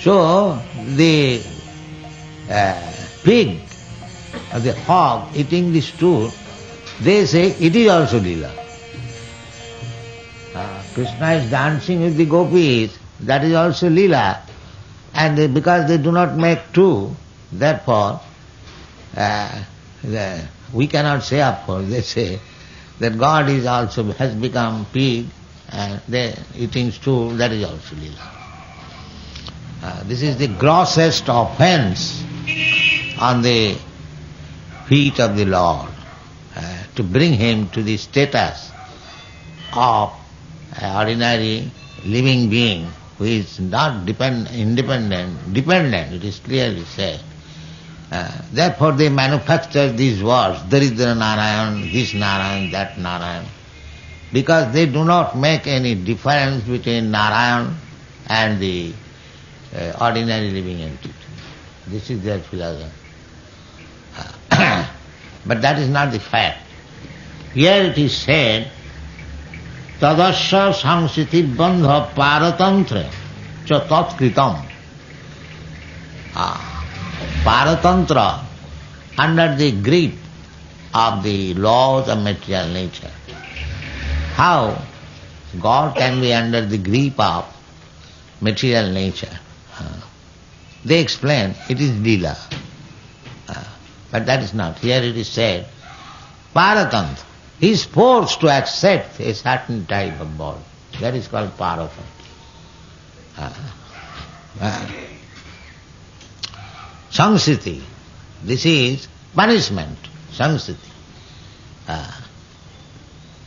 So the pig or the hog eating this fruit, they say it is also lila. Krishna is dancing with the gopis, that is also lila. And because they do not make two, therefore we cannot say, of course, they say that God is also has become pig and they eating stew, that is also lila. This is the grossest offense on the feet of the Lord, to bring him to the status of an ordinary living being who is not independent, it is clearly said. Therefore they manufacture these words, Daridra Narayan, this Narayan, that Narayan, because they do not make any difference between Narayan and the ordinary living entity. This is their philosophy. But that is not the fact. Here it is said, Tadasya sangsiti bandha paratantra cha tatkritam. Paratantra, under the grip of the laws of material nature. How God can be under the grip of material nature? They explain it is lila. But that is not. Here it is said, Paratantra. He is forced to accept a certain type of body. That is called Paratantra. Sangsiti. This is punishment. Sangsiti.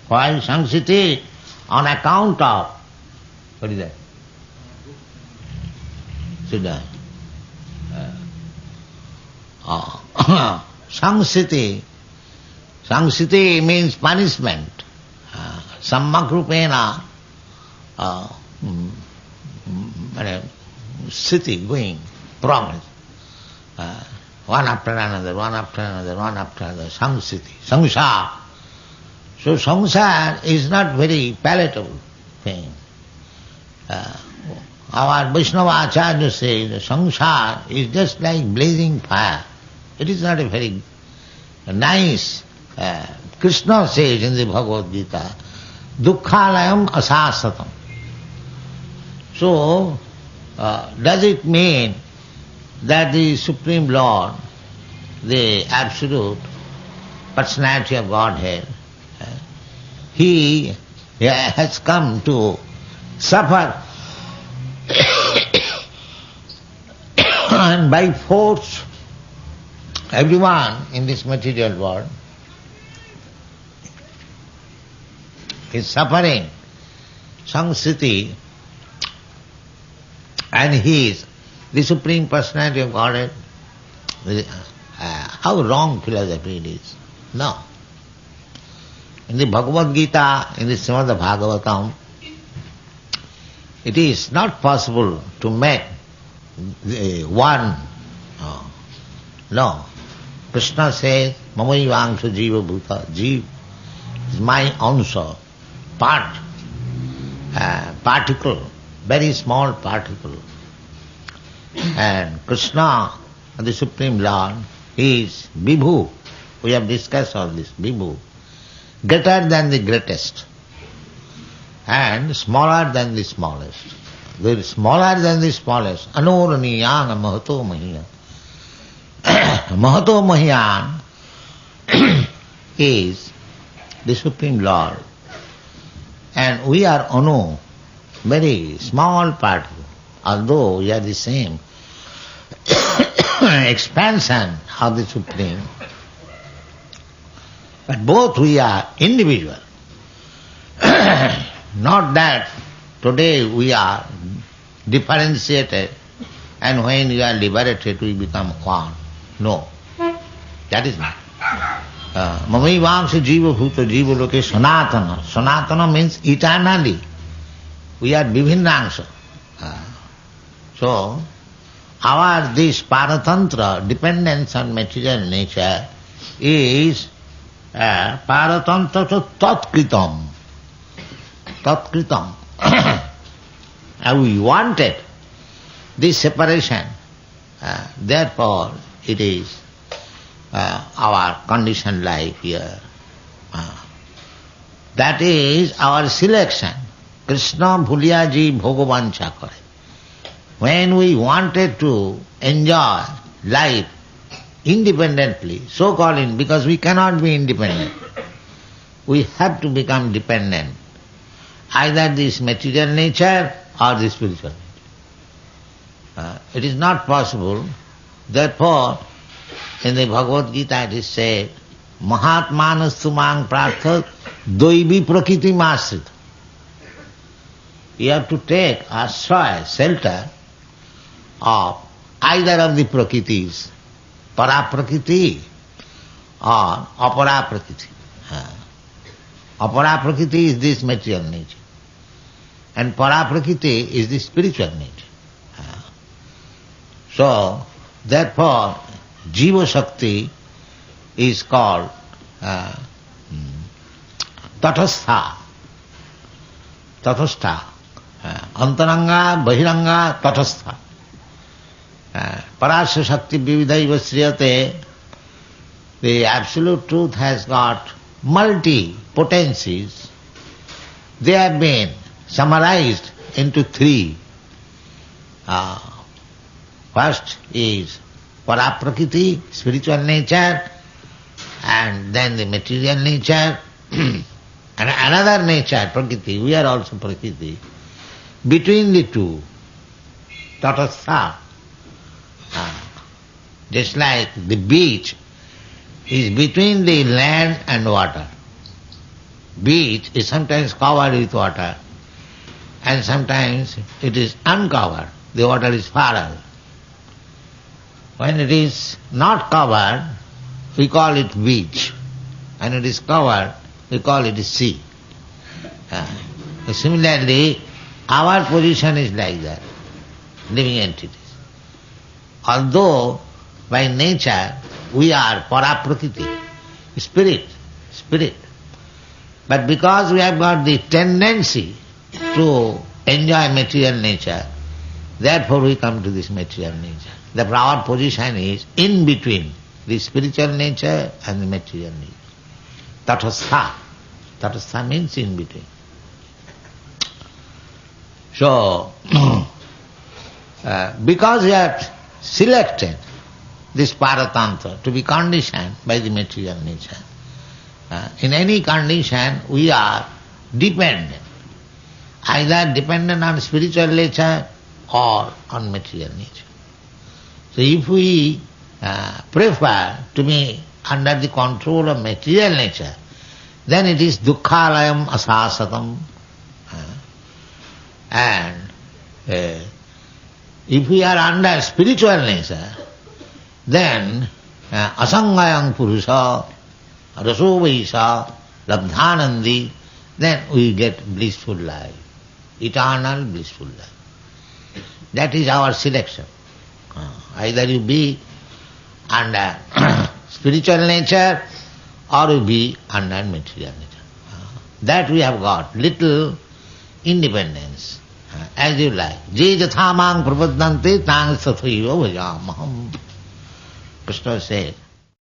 Why sangsiti? On account of, what is that? Sit down. Sangsiti. Sangsiti means punishment. Sammakrupena siti, going, progress. One after another, one after another, one after another. Sangsiti. Samsara. So samsara is not very palatable thing. Our Vaishnava Acharya says samsara is just like blazing fire. It is not a very nice. Krishna says in the Bhagavad Gita, dukkhalayam asasatam. So, does it mean that the Supreme Lord, the Absolute Personality of Godhead, He has come to suffer and by force everyone in this material world is suffering sangsiti, and he is the Supreme Personality of Godhead. How wrong philosophy it is. No. In the Bhagavad Gita, in the Srimad Bhagavatam, it is not possible to make one. No. Krishna says, Mamaivangsha jiva bhuta. Jiva is my answer. Part, particle, very small particle. And Krishna, the Supreme Lord, He is Vibhu. We have discussed all this, Vibhu. Greater than the greatest and smaller than the smallest. The smaller than the smallest, Anoraniyana Mahato Mahiyan. Mahato Mahiyan is the Supreme Lord. And we are Anu, very small particle, although we are the same expansion of the Supreme. But both we are individual. Not that today we are differentiated and when we are liberated we become one. No, that is not. Mamaivangsha jiva bhuta jiva loke sanatana. Sanatana means eternally. We are vivinnangsha. So, our this paratantra, dependence on material nature, is paratantra to tatkritam. Tatkritam. And we wanted this separation, therefore it is our conditioned life here. That is our selection. Krishna bhuliya ji bhogovancha kare. When we wanted to enjoy life independently, so-called because we cannot be independent, we have to become dependent, either this material nature or the spiritual nature. It is not possible. Therefore, in the Bhagavad Gita it is said, Mahatmanastu mang prartha doivi prakriti masrit. You have to take ashraya, shelter of either of the prakritis, para prakriti or apara prakriti. Apara prakriti is this material nature, and para prakriti is the spiritual nature. So, therefore, Jiva Shakti is called Tatastha. Tatastha. Antaranga, Bahiranga, Tatastha. Parasya Shakti Vividhaiva Sriyate. The absolute truth has got multi-potencies. They have been summarized into three. First is Paraprakriti, spiritual nature, and then the material nature, and another nature, Prakriti. We are also Prakriti. Between the two, Tatastha. Just like the beach is between the land and water. Beach is sometimes covered with water, and sometimes it is uncovered. The water is far away. When it is not covered, we call it beach. When it is covered, we call it sea. Similarly, our position is like that, living entities. Although by nature we are paraprakriti, spirit. But because we have got the tendency to enjoy material nature, therefore we come to this material nature. Therefore our position is in between the spiritual nature and the material nature. Tatastha. Tatastha means in between. So, because we have selected this paratantra to be conditioned by the material nature, in any condition we are dependent, either dependent on spiritual nature or on material nature. So if we prefer to be under the control of material nature, then it is dukkhalayam asasatam. And if we are under spiritual nature, then asangayam purusha, raso vaisa, labdhanandi, then we get blissful life, eternal blissful life. That is our selection. Either you be under spiritual nature or you be under material nature. That we have got little independence, as you like. Je jatha mang prapaddante tang sathaiva bhajamaham. Krishna said,